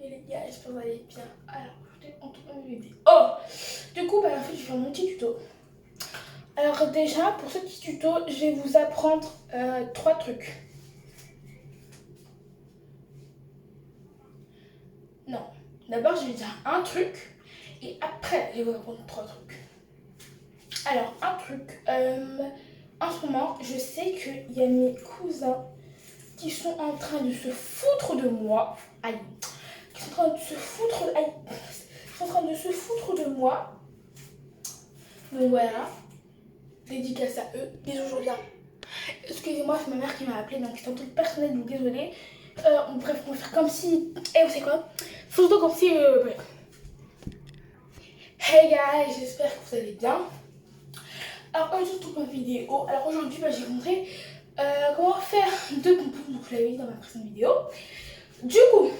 Et les gars, j'espère que vous allez bien. Alors, je vais entendre une vidéo. Oh! Du coup, en fait, je vais faire mon petit tuto. Alors, déjà, pour ce petit tuto, je vais vous apprendre 3 trucs. Non. D'abord, je vais dire un truc. Et après, je vais vous apprendre 3 trucs. Alors, un truc. En ce moment, je sais qu'il y a mes cousins qui sont en train de se foutre de moi. Aïe. Qui sont en train de se foutre de... Aïe. Qui sont en train de se foutre de moi. Donc voilà. Dédicace à eux. Bisous, Julia. Excusez-moi, c'est ma mère qui m'a appelé, donc c'est un truc personnel, donc désolée. Bref, on va faire comme si... Eh, vous savez quoi? Surtout comme si... Bref. Hey guys, j'espère que vous allez bien. Alors, aujourd'hui, pour ma vidéo. Alors aujourd'hui, j'ai montré comment faire 2 pompons, donc je l'avais dit dans ma précédente vidéo. Du coup,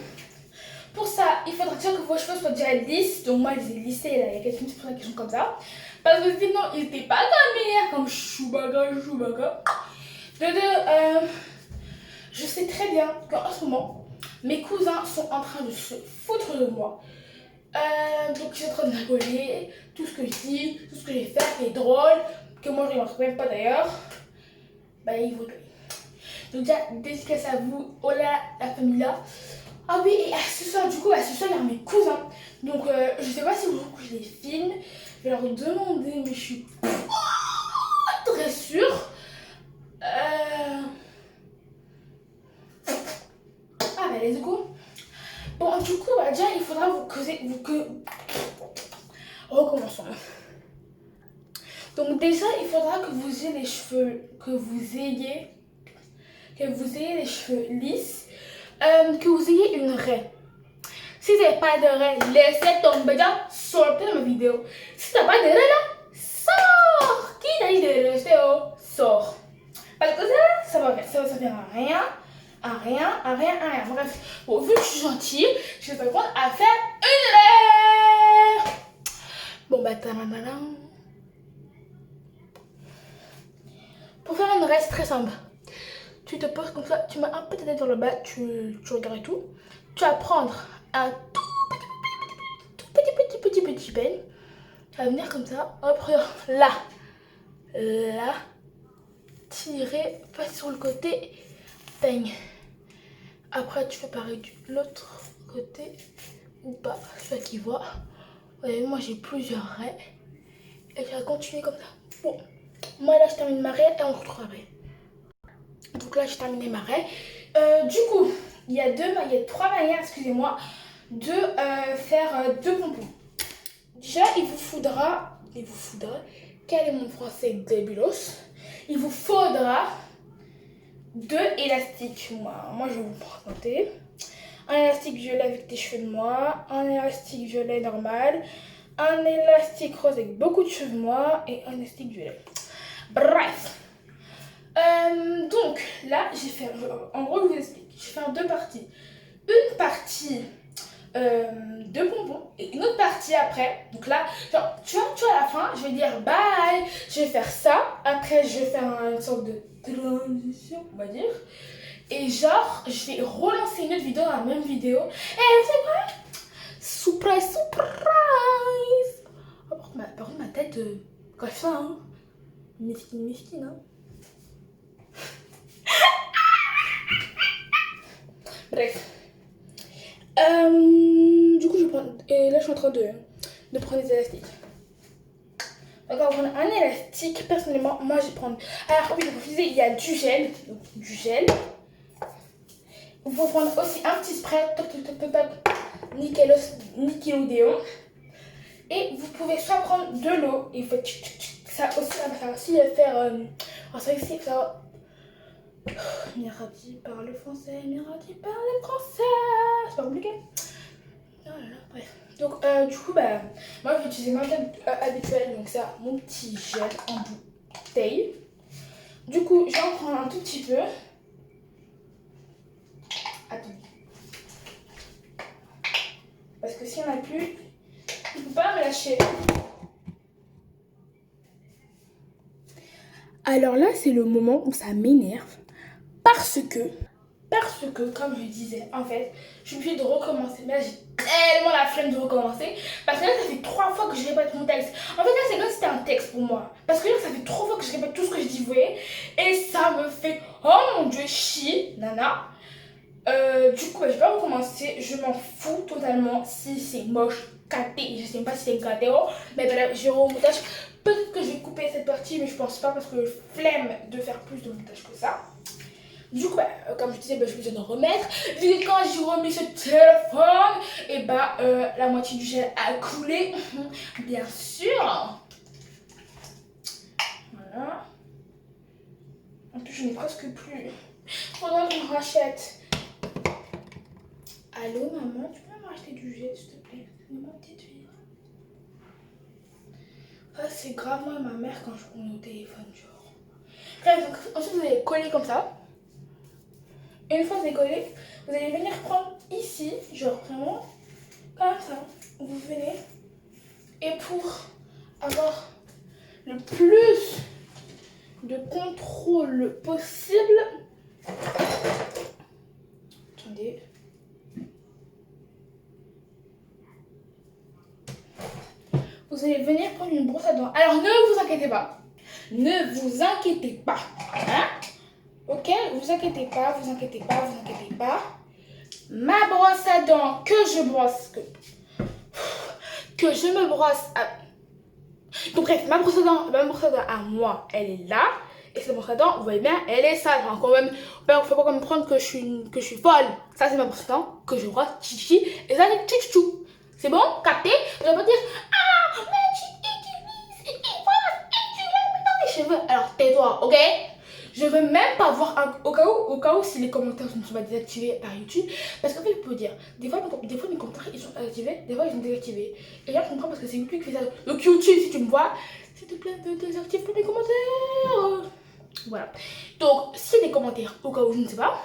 pour ça, il faudra déjà que vos cheveux soient déjà lisses. Donc moi, je les ai lissés là, il y a quelques minutes, c'est pour ça qu'ils sont comme ça. Parce que sinon, ils n'étaient pas comme hier, comme Chewbacca. De deux, je sais très bien qu'en ce moment, mes cousins sont en train de se foutre de moi. Donc ils sont en train de rigoler, tout ce que je dis, tout ce que j'ai fait est drôle, que moi je ne remarque même pas d'ailleurs. Bah ils vont rigoler. Donc déjà, dédicace à vous, hola la famille là. Ah oui, et ce soir, du coup, ce soir il y a mes cousins. Donc je sais pas si vous voulez que je les filme. Je vais leur demander, mais je suis pas très sûre. Ah bah let's go. Bon, du coup, déjà, il faudra Recommençons. Donc déjà, il faudra que vous ayez les cheveux, que vous ayez les cheveux lisses, que vous ayez une raie. Si vous n'avez pas de raie, laissez tomber déjà, sortez de ma vidéo. Si tu n'as pas de raie là, sors. Qui t'a dit de rester au sort? Parce que ça va servir à rien. Bref, bon, vu que je suis gentille, je vais t'apprendre à faire une raie. Bon, bah, pour faire une raie, c'est très simple. Tu te poses comme ça, tu mets un peu ta tête dans le bas, tu regardes et tout. Tu vas prendre un tout petit peigne. Tu vas venir comme ça, hop, regarde, là, tirer, passer sur le côté, peigne. Après, tu fais pareil de l'autre côté ou pas, celui qui voit. Ouais, moi, j'ai plusieurs raies et tu vas continuer comme ça. Bon, moi là, je termine ma raie et on se retrouve après. Donc là, j'ai terminé ma raie. Du coup, il y a 3 manières, excusez-moi, de faire 2 pompons. Déjà, il vous faudra, quel est mon français débilos? Il vous faudra 2 élastiques. Moi, je vais vous présenter. Un élastique violet avec des cheveux de moi, un élastique violet normal, un élastique rose avec beaucoup de cheveux de moi et un élastique violet. Bref. Donc là, j'ai fait, en gros, je vous explique, je vais faire 2 parties. Une partie de bonbons et une autre partie après. Donc là, genre, tu vois, à la fin, je vais dire bye, je vais faire ça. Après, je vais faire une sorte de transition, on va dire. Et genre, je vais relancer une autre vidéo dans la même vidéo. Et vous savez quoi? Surprise! Oh, par contre, ma tête, comme ça, hein. Mesquine, hein. Bref. Du coup, je prends. Et là, je suis en train de prendre des élastiques. Donc, on va prendre un élastique. Personnellement, moi, je vais prendre. Alors, oui, vous disiez, il y a du gel. Donc, du gel. Vous pouvez prendre aussi un petit spray. Toc. Nickelodeon. Et vous pouvez soit prendre de l'eau. Et vous faites. Ça aussi, ça va aussi faire. Alors, ça aussi, ça va. Mirati parle français, Mirati parle français. C'est pas compliqué. Oh là là, bref. Donc, du coup, moi, je vais utiliser ma méthode habituelle. Donc, ça, mon petit gel en bouteille. Du coup, je vais en prendre un tout petit peu. Attendez. Parce que s'il n'y en a plus, il ne faut pas me lâcher. Alors là, c'est le moment où ça m'énerve. Parce parce que, comme je disais, en fait, je suis obligée de recommencer. Mais là, j'ai tellement la flemme de recommencer. Parce que là, ça fait 3 fois que je répète mon texte. En fait, là, c'est comme si c'était un texte pour moi. Parce que là, ça fait 3 fois que je répète tout ce que je dis, vous voyez. Et ça me fait, oh mon Dieu, chier, nana. Du coup, je vais recommencer. Je m'en fous totalement si c'est moche, gâté. Je sais pas si c'est gâté, oh, mais bref, je vais au montage. Peut-être que je vais couper cette partie, mais je pense pas parce que flemme de faire plus de montage que ça. Du coup, comme je disais, je vais besoin de remettre. Vu que quand j'ai remis ce téléphone, et la moitié du gel a coulé, bien sûr. Voilà. En plus, je n'ai presque plus. Faudra que je me rachète. Allô, maman, tu peux me racheter du gel, s'il te plaît? C'est ma petite fille. Ça, c'est grave moi et ma mère quand je prends au téléphone, genre. Bref, donc, ensuite, vous allez coller comme ça. Une fois c'est collé, vous allez venir prendre ici, genre vraiment, comme ça. Vous venez. Et pour avoir le plus de contrôle possible, attendez. Vous allez venir prendre une brosse à dents. Alors ne vous inquiétez pas. Ne vous inquiétez pas. Hein? Ok, vous inquiétez pas, vous inquiétez pas, vous inquiétez pas. Ma brosse à dents que je me brosse à... Donc bref, ma brosse à dents à moi, elle est là. Et cette brosse à dents, vous voyez bien, elle est sale. Enfin, quand même, faut pas comprendre que je suis folle. Ça, c'est ma brosse à dents que je brosse chichi. Et ça, c'est chichou. C'est bon? Capté? Vous allez pas dire, ah, mais tu utilises et voilà, et tu l'as mis dans les cheveux. Alors tais-toi, ok? Je veux même pas voir au cas où si les commentaires ne sont pas désactivés par YouTube. Parce qu'en fait, je peux dire, des fois mes commentaires ils sont activés, des fois ils sont désactivés. Et là, je comprends parce que c'est YouTube qui fait ça. Donc YouTube, si tu me vois, s'il te plaît, désactive tous les commentaires. Voilà. Donc, s'il y a des commentaires, au cas où je ne sais pas,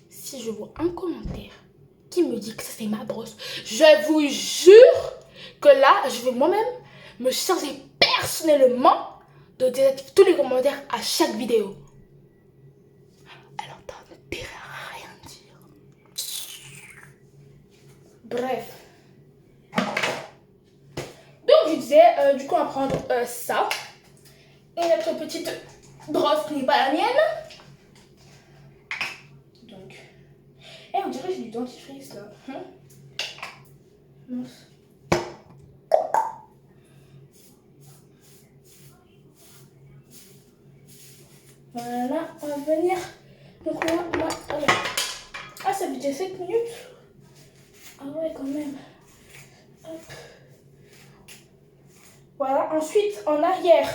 si je vois un commentaire qui me dit que ça c'est ma brosse, je vous jure que là, je vais moi-même me charger personnellement de désactiver tous les commentaires à chaque vidéo. Alors t'as intérêt à rien dire. Bref. Donc je disais, du coup on va prendre ça. Et notre petite brosse qui n'est pas la mienne. Donc. Et on dirait que j'ai du dentifrice là. Mince. Voilà, on va venir. Donc là, voilà. Ah, ça fait déjà 7 minutes. Ah ouais, quand même. Hop. Voilà, ensuite, en arrière,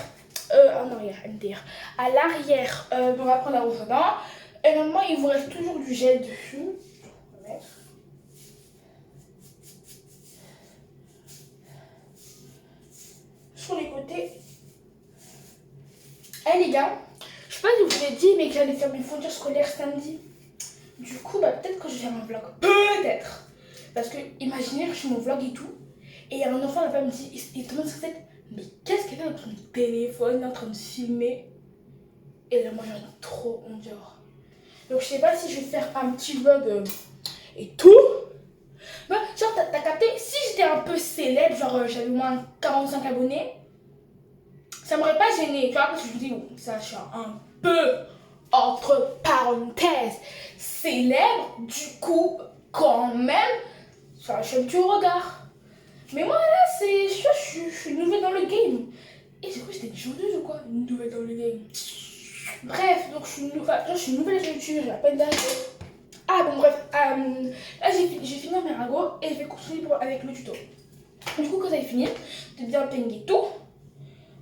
à l'arrière, on va prendre la brosse à dents. Et normalement, il vous reste toujours du gel dessus. On va mettre. Sur les côtés. Eh les gars, je sais pas si je vous l'ai dit, mais que j'allais faire mes fournitures scolaires samedi. Du coup, peut-être que je vais faire un vlog. Peut-être. Parce que, imaginez, je suis mon vlog et tout. Et il y a un enfant là-bas me dit, il demande sur tête, mais qu'est-ce qu'elle fait dans ton téléphone, en train de filmer? Et là, moi, j'en ai trop honte, genre. Donc, je sais pas si je vais faire un petit vlog et tout. Mais, genre, t'as capté, si j'étais un peu célèbre, genre, j'avais au moins 45 abonnés, ça m'aurait pas gêné, tu vois, parce que je me dis, ça, je suis un peu, entre parenthèses, célèbre, du coup, quand même, ça, je suis habituée au regard. Mais moi, là, je suis nouvelle dans le game. Et c'est quoi, j'étais une chanteuse ou quoi? Une nouvelle dans le game. Bref, donc je suis nouvelle sur YouTube, j'ai la peine d'arriver. Ah bon, bref, là, j'ai fini mes ragots et je vais continuer avec le tuto. Du coup, quand vous avez fini de bien peigner tout,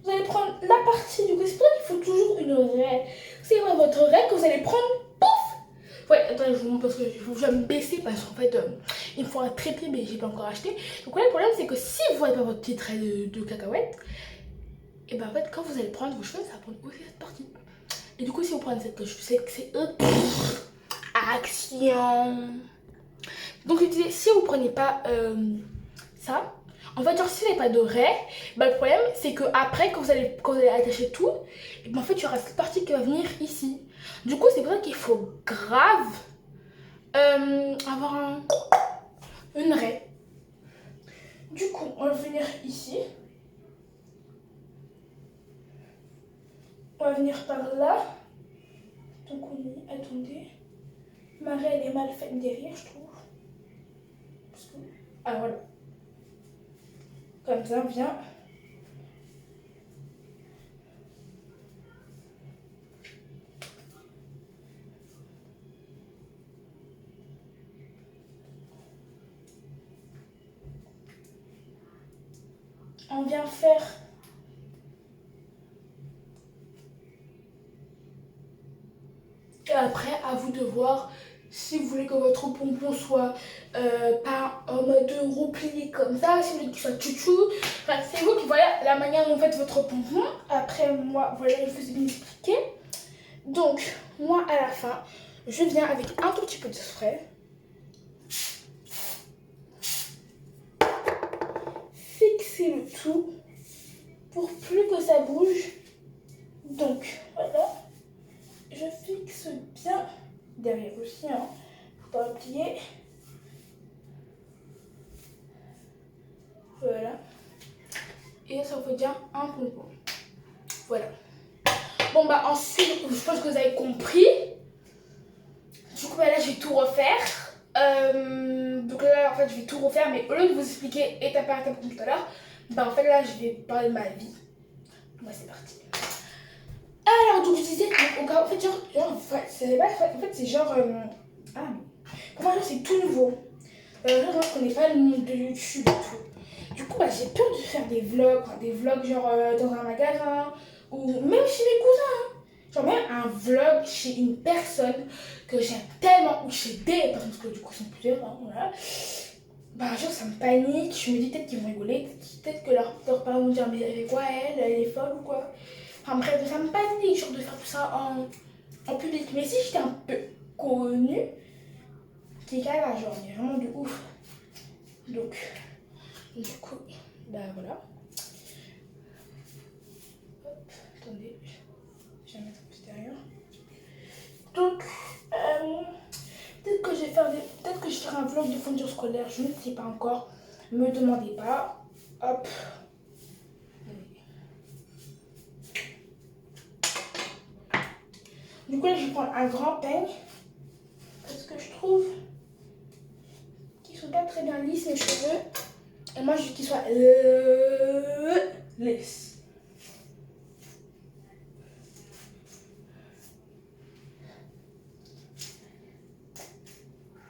vous allez prendre la partie, du coup, c'est pour ça qu'il faut toujours une raie. C'est votre raie que vous allez prendre, pouf. Ouais, attendez, je vous montre parce que je vais me baisser parce qu'en fait, il me faut un trépied, mais j'ai pas encore acheté. Donc, ouais, le problème, c'est que si vous n'avez pas votre petite raie de cacahuètes, et en fait, quand vous allez prendre vos cheveux, ça va prendre aussi cette partie. Et du coup, si vous prenez cette que je sais que c'est action. Donc, je disais, si vous prenez pas ça, en fait, genre, si vous n'avez pas de raie, le problème, c'est que après, quand vous allez attacher tout, en fait, il y aura cette partie qui va venir ici. Du coup, c'est pour ça qu'il faut grave avoir une raie. Du coup, on va venir ici. On va venir par là. Donc on est, attendez. Ma raie, elle est mal faite derrière, je trouve. Parce que, ah voilà. Comme ça, on vient. On vient faire et après à vous de voir si vous voulez que votre pompon soit pas en mode replié comme ça, si vous voulez qu'il soit chouchou. Enfin, c'est vous qui voyez la manière dont vous faites votre pompon. Après moi, voilà, je vous ai bien expliqué. Donc moi à la fin, je viens avec un tout petit peu de spray. Fixer le tout pour plus que ça bouge. Donc voilà, je fixe bien derrière aussi, hein. Faut pas oublier. Voilà. Et ça vous dire un pompon. Voilà. Bon bah ensuite, je pense que vous avez compris. Du coup bah, là je vais tout refaire. Donc là en fait je vais tout refaire, mais au lieu de vous expliquer étape par étape comme tout à l'heure, bah en fait là je vais parler de ma vie. Bah c'est parti. Alors donc je disais, donc, en fait genre c'est pas, en fait c'est genre pour moi genre, c'est tout nouveau. Genre je connais pas le monde de YouTube et tout. Du coup bah j'ai peur de faire des vlogs genre dans un magasin ou même chez mes cousins. Hein. Genre même un vlog chez une personne que j'aime tellement, ou chez des personnes, parce que du coup ils sont plusieurs, hein, voilà. Bah genre ça me panique, je me dis peut-être qu'ils vont rigoler, peut-être que leurs parents vont dire mais elle est quoi elle est folle ou quoi. Enfin bref, ça me panique genre de faire tout ça en public. Mais si j'étais un peu connue, c'est quand même genre mais vraiment de ouf. Donc du coup, bah voilà. Hop, attendez, je vais mettre l'extérieur. Donc, peut-être que je vais faire peut-être que je ferai un vlog de fourniture scolaire, je ne sais pas encore. Me demandez pas. Hop. Du coup là je vais prendre un grand peigne parce que je trouve qu'ils sont pas très bien lisses mes cheveux. Et moi je veux qu'ils soient lisses.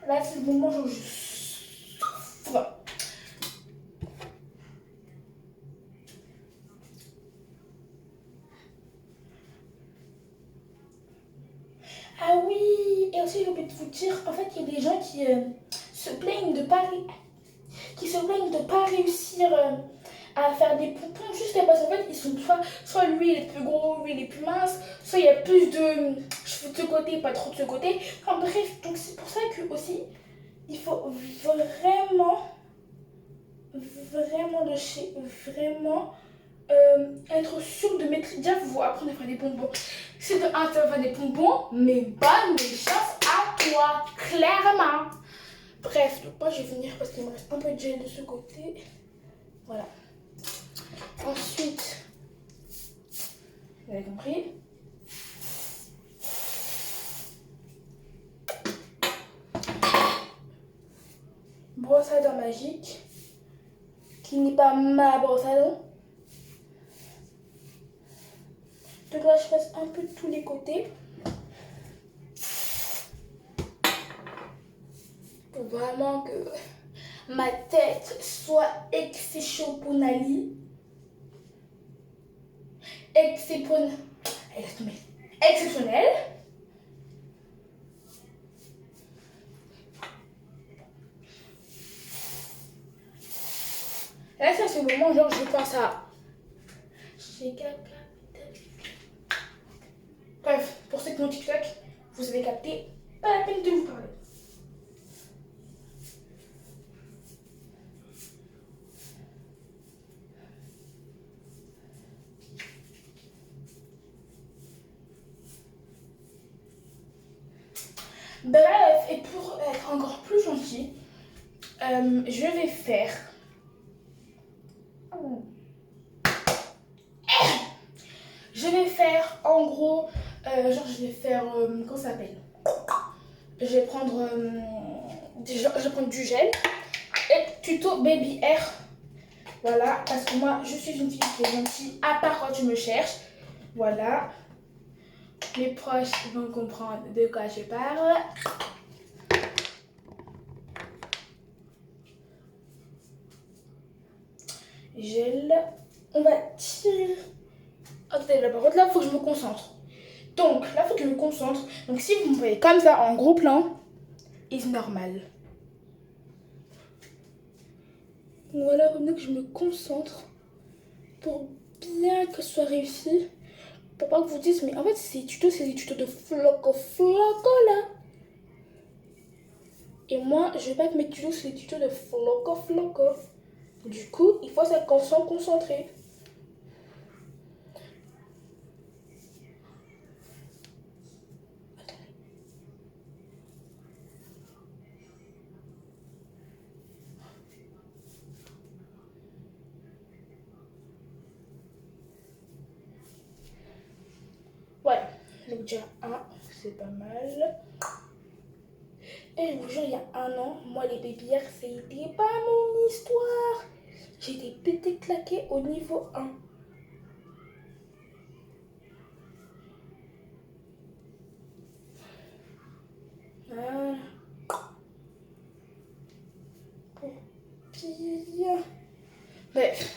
Là c'est le moment où je souffre. Ah oui, et aussi j'ai oublié de vous dire, en fait il y a des gens qui se plaignent de pas réussir à faire des pompons juste parce qu'en fait ils sont soit lui il est plus gros, lui il est plus mince, soit il y a plus de cheveux de ce côté, pas trop de ce côté. Enfin bref, donc c'est pour ça que aussi il faut vraiment être sûr de maîtriser. Déjà vous apprendre à faire des bonbons. C'est de un, faire des bonbons, mais bonne chance à toi, clairement. Bref, donc moi je vais finir parce qu'il me reste un peu de gel de ce côté. Voilà. Ensuite, vous avez compris. Brosse à dents magique, qui n'est pas ma brosse à dents. Donc là, je passe un peu de tous les côtés. Pour vraiment que ma tête soit exceptionnelle. Exceptionnelle. Là, ça c'est le moment, genre, je pense à. Bref, pour ceux qui ont TikTok, vous avez capté, pas la peine de vous parler. Bref, et pour être encore plus gentil, je vais faire... Je vais faire en gros, comment ça s'appelle? Je vais prendre du gel et tuto baby air. Voilà, parce que moi je suis une fille qui est gentille, à part quand tu me cherches. Voilà. Les proches vont comprendre de quoi je parle. Gel. On va tirer. Attendez, là, par contre, là, il faut que je me concentre. Donc, là, il faut que je me concentre. Donc, si vous me voyez comme ça, en gros plan, c'est normal. Voilà, comme ça que je me concentre pour bien que ce soit réussi. Pour pas que vous disiez, mais en fait, c'est des tutos de floco là. Et moi, je vais pas que mes tutos, c'est des tutos de floco. Du coup, il faut se concentrer. Voilà, donc déjà un, c'est pas mal. Et je vous jure, il y a un an, moi les babyères, c'était pas mon histoire. J'étais pété claqué au niveau 1. Voilà. Pour bien. Bref.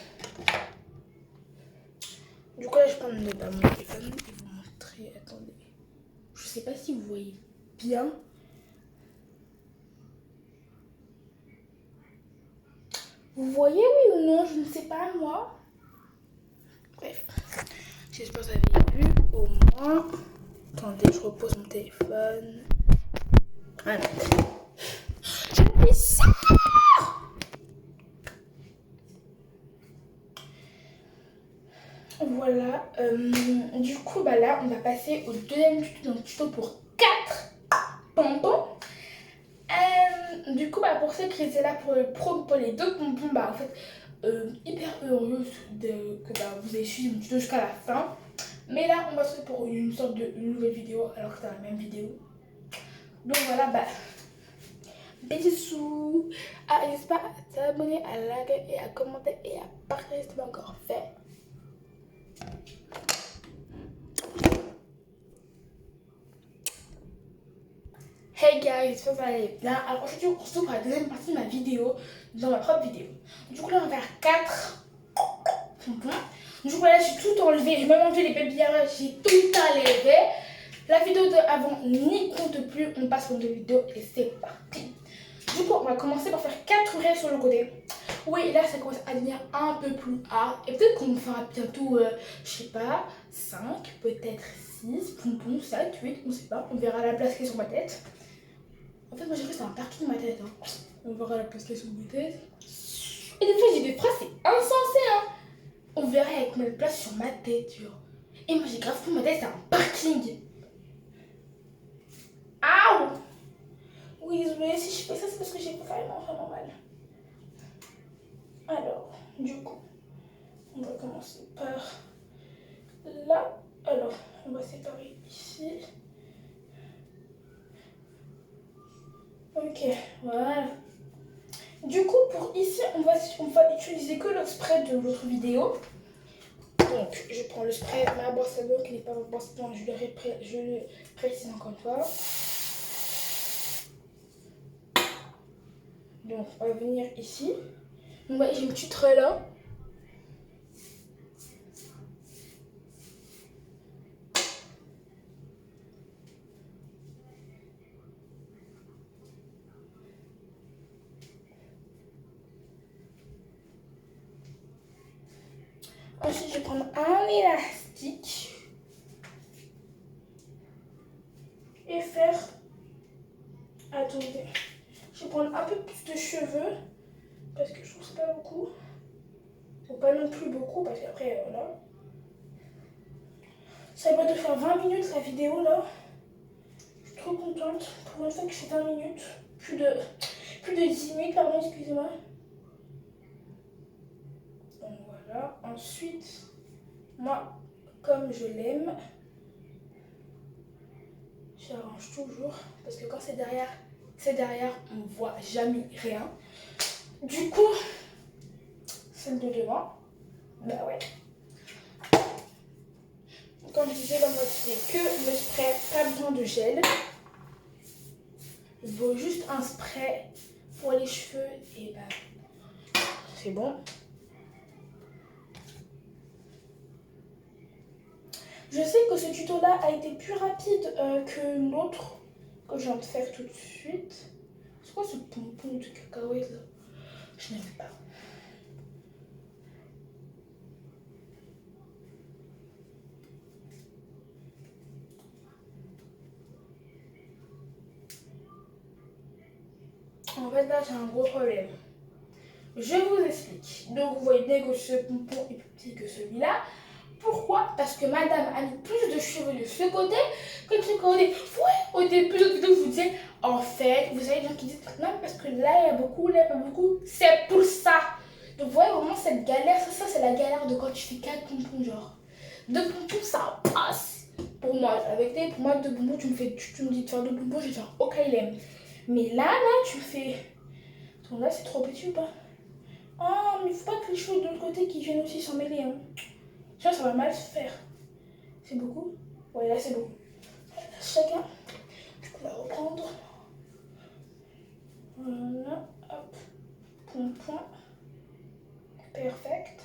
Du coup, là, je prends mon téléphone et vous montrer. Attendez. Je sais pas si vous voyez bien. Vous voyez, oui ou non? Je ne sais pas, moi. Bref. J'espère que vous avez vu au moins. Attendez, je repose mon téléphone. Voilà. Je fais ça! Voilà. Du coup, bah là, on va passer au deuxième tuto. Donc, tuto pour 4 pompons. Du coup, bah, pour ceux qui étaient là pour les 2 pompons, bah, en fait, hyper heureuse que bah, vous ayez suivi mon tuto jusqu'à la fin. Mais là, on va se faire pour une sorte de nouvelle vidéo, alors que c'est la même vidéo. Donc voilà, bah, bisous. Ah, n'hésite pas à t'abonner, à liker et à commenter et à partager si ce n'est pas encore fait. Hey guys, j'espère que vous allez bien. Alors aujourd'hui, on se retrouve pour la deuxième partie de ma vidéo, dans ma propre vidéo. Du coup là, on va faire 4 pompons. Du coup là, j'ai tout enlevé, j'ai même enlevé les babyères, j'ai tout enlevé. La vidéo d'avant n'y compte plus, on passe pour une vidéo et c'est parti. Du coup, on va commencer par faire 4 raies sur le côté. Oui, là, ça commence à devenir un peu plus hard. Et peut-être qu'on fera bientôt, je sais pas, 5, peut-être 6 pompons, 7, 8, on sait pas. On verra la place qui est sur ma tête. En fait, moi j'ai cru que c'était un partout dans ma tête. Hein. On verra la place qui est sur ma tête. Et des fois, j'ai des phrases, c'est insensé. Hein. On verra avec ma place sur ma tête, tu vois. Et moi, j'ai grave cru que ma tête, c'est un parking. Aouh! Oui, désolé, si je fais ça, c'est parce que j'ai vraiment mal. Alors, du coup, on va commencer par là. Alors, on va séparer ici. Ok, voilà. Du coup, pour ici, on va utiliser que le spray de l'autre vidéo. Donc, je prends le spray, ma brosse à dents qui n'est pas ma brosse à dents, je le précise encore une fois. Donc, on va venir ici. Donc, j'ai une petite raie là. Ensuite, je vais prendre un élastique et faire... Attendez. Je vais prendre un peu plus de cheveux parce que je trouve que c'est pas beaucoup. Ou pas non plus beaucoup parce qu'après, voilà. Ça va de faire 20 minutes la vidéo là. Je trop contente. Pour une fois que c'est 20 minutes. Plus de 10 minutes, pardon, excusez-moi. Donc voilà. Ensuite, moi, comme je l'aime, j'arrange toujours. Parce que quand c'est derrière, on voit jamais rien. Du coup, celle de devant, bah ouais. Comme je disais, la moitié que le spray, pas besoin de gel. Il faut juste un spray pour les cheveux et bah c'est bon. Je sais que ce tuto là a été plus rapide que l'autre que je viens de faire tout de suite. C'est quoi ce pompon de cacahuète là? Je n'aime pas. En fait là j'ai un gros problème. Je vous explique. Donc vous voyez bien que ce pompon est plus petit que celui-là. Pourquoi? Parce que madame a mis plus de cheveux de ce côté que de ce côté. Ouais, au début de la vidéo, je vous disais, en fait, vous avez des gens qui disent, non, parce que là, il y a beaucoup, là, il n'y a pas beaucoup. C'est pour ça. Donc vous voyez vraiment cette galère. Ça c'est la galère de quand tu fais 4 pompons, genre. 2 pompons, ça passe. Pour moi, avec tes, pour moi, 2 pompons, tu me dis de faire 2 pompons, je vais faire ok, il aime. Mais là, tu fais. Donc là, c'est trop petit ou pas? Ah, mais il ne faut pas que les cheveux de l'autre côté qui viennent aussi s'en mêler, hein. Ça va mal se faire. C'est beaucoup? Ouais, là c'est beaucoup. Chacun. Du coup, on va reprendre. Voilà. Hop. Pompon. Perfect.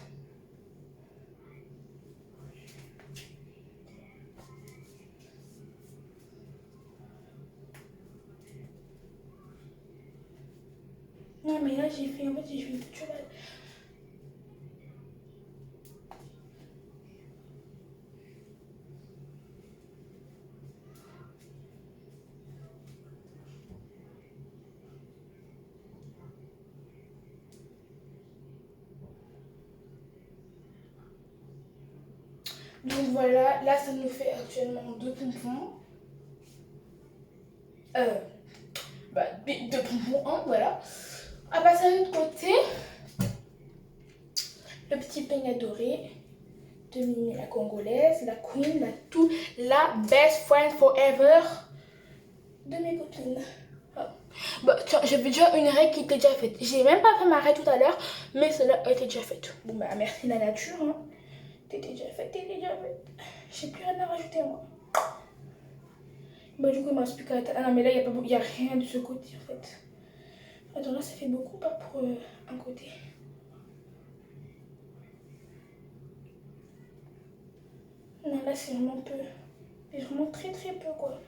Non, mais là j'ai fait. En fait, j'ai fait une petite cheval. Donc voilà, là ça nous fait actuellement 2 pompons. Bah, 2 pompons, 1, voilà. On va passer à l'autre côté. Le petit peigne doré de Mimi la congolaise, la queen, la best friend forever de mes copines. Ah. Bah tiens, j'avais déjà une règle qui était déjà faite. J'ai même pas fait ma règle tout à l'heure, mais celle-là a été déjà faite. Bon bah merci la nature, hein. T'étais déjà faite. J'ai plus rien à rajouter moi. Bah du coup il me reste plus qu'à... Ah non mais là il y a rien de ce côté en fait. Attends là ça fait beaucoup pas pour un côté. Non là c'est vraiment peu. C'est vraiment très peu quoi.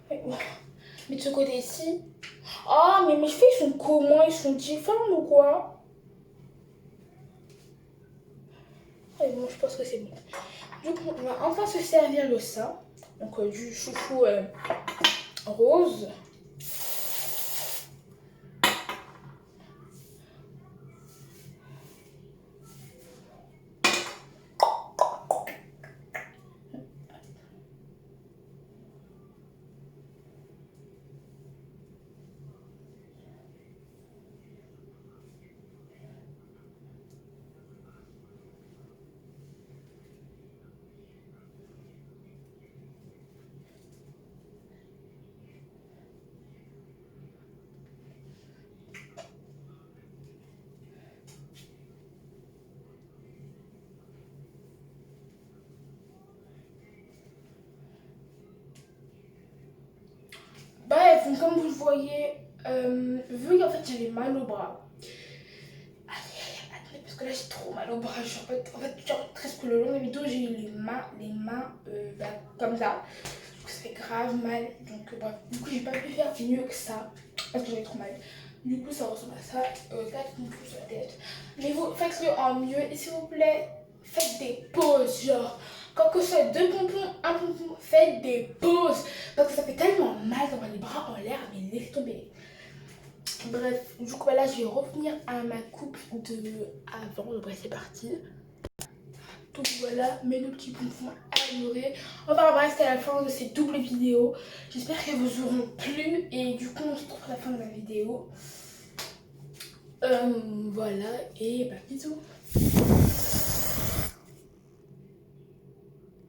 Ouais, bon. Mais de ce côté-ci... Ah, mais mes cheveux, ils sont comment? Ils sont différents ou quoi? Ouais, bon, je pense que c'est bon. Du coup, on va enfin se servir de ça. Donc, du chouchou rose. Bref, donc, comme vous le voyez, vu qu'en fait j'avais mal au bras. Attendez, parce que là j'ai trop mal au bras. En fait, genre, presque le long de la vidéo, j'ai eu les mains bah, comme ça. Donc ça fait grave mal. Donc bref, du coup j'ai pas pu faire mieux que ça. Parce que j'avais trop mal. Du coup ça ressemble à ça. 4 pompons sur la tête. Mais vous faites-le en mieux. Et s'il vous plaît, faites des pauses. Genre, quand que ce soit 2 pompons, 1 pompon, faites des pauses. Parce que ça fait tellement mal d'avoir les bras en l'air. Mais laissez tomber. Bref, du coup là je vais revenir à ma coupe de avant. Bref, c'est parti. Donc voilà mes 2 petits pompons à j'aurai. Enfin bref, c'était la fin de cette double vidéo. J'espère qu'elles vous auront plu. Et du coup, on se retrouve à la fin de la vidéo. Voilà, et bah bisous.